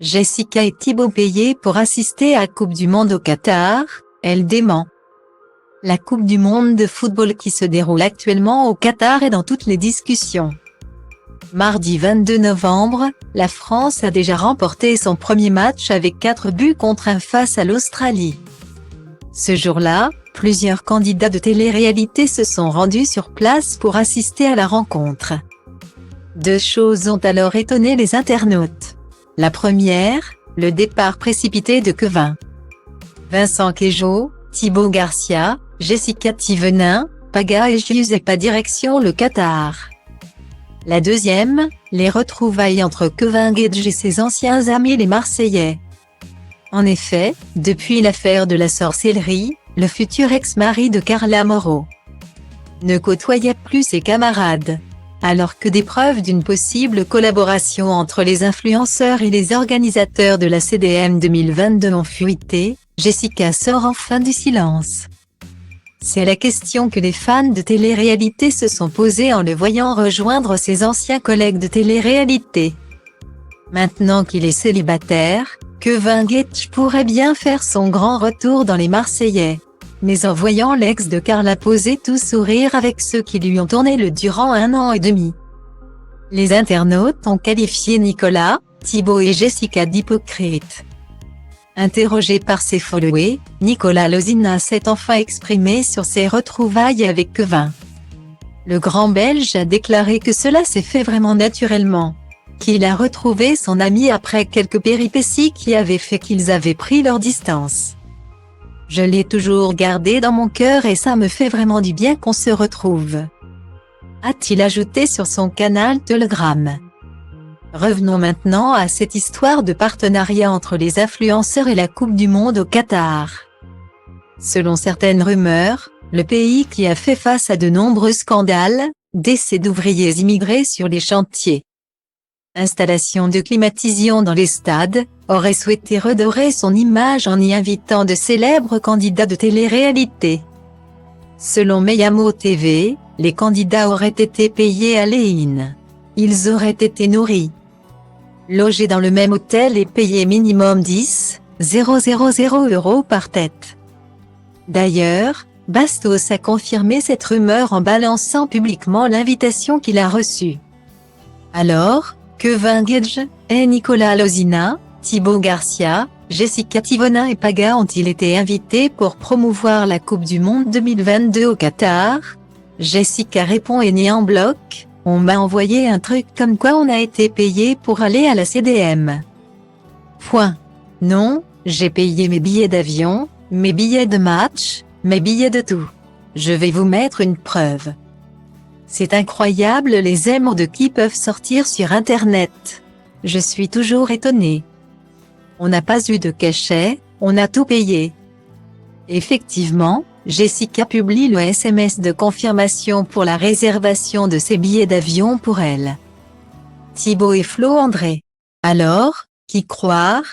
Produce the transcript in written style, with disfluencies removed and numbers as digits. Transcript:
Jessica et Thibaut payés pour assister à la Coupe du Monde au Qatar, elle dément. La Coupe du Monde de football qui se déroule actuellement au Qatar est dans toutes les discussions. Mardi 22 novembre, la France a déjà remporté son premier match avec 4 buts contre 1 face à l'Australie. Ce jour-là, plusieurs candidats de télé-réalité se sont rendus sur place pour assister à la rencontre. Deux choses ont alors étonné les internautes. La première, le départ précipité de Kevin. Vincent Queijo, Thibaut Garcia, Jessica Thivenin, Paga et Giuseppa direction le Qatar. La deuxième, les retrouvailles entre Kevin Gage et ses anciens amis les Marseillais. En effet, depuis l'affaire de la sorcellerie, le futur ex-mari de Carla Moreau ne côtoyait plus ses camarades. Alors que des preuves d'une possible collaboration entre les influenceurs et les organisateurs de la CDM 2022 ont fuité, Jessica sort enfin du silence. C'est la question que les fans de télé-réalité se sont posés en le voyant rejoindre ses anciens collègues de télé-réalité. Maintenant qu'il est célibataire, Kevin Gage pourrait bien faire son grand retour dans les Marseillais. Mais en voyant l'ex de Carla poser tout sourire avec ceux qui lui ont tourné le durant 1 an et demi. Les internautes ont qualifié Nicolas, Thibaut et Jessica d'hypocrites. Interrogé par ses followers, Nicolas Lozina s'est enfin exprimé sur ses retrouvailles avec Kevin. Le grand Belge a déclaré que cela s'est fait vraiment naturellement. Qu'il a retrouvé son ami après quelques péripéties qui avaient fait qu'ils avaient pris leur distance. Je l'ai toujours gardé dans mon cœur et ça me fait vraiment du bien qu'on se retrouve, a-t-il ajouté sur son canal Telegram. Revenons maintenant à cette histoire de partenariat entre les influenceurs et la Coupe du Monde au Qatar. Selon certaines rumeurs, le pays qui a fait face à de nombreux scandales, décès d'ouvriers immigrés sur les chantiers, installation de climatisation dans les stades, aurait souhaité redorer son image en y invitant de célèbres candidats de télé-réalité. Selon Meyamo TV, les candidats auraient été payés à l'EIN. Ils auraient été nourris, logés dans le même hôtel et payés minimum 10 000 € par tête. D'ailleurs, Bastos a confirmé cette rumeur en balançant publiquement l'invitation qu'il a reçue. Alors, Kevin Gage et Nicolas Lozina, Thibaut Garcia, Jessica Thivenin et Paga ont-ils été invités pour promouvoir la Coupe du Monde 2022 au Qatar? Jessica répond et nie en bloc, on m'a envoyé un truc comme quoi on a été payé pour aller à la CDM. Point. Non, j'ai payé mes billets d'avion, mes billets de match, mes billets de tout. Je vais vous mettre une preuve. C'est incroyable les amours de qui peuvent sortir sur Internet. Je suis toujours étonnée. On n'a pas eu de cachet, on a tout payé. Effectivement, Jessica publie le SMS de confirmation pour la réservation de ses billets d'avion pour elle. Thibaut et Flo André. Alors, qui croire?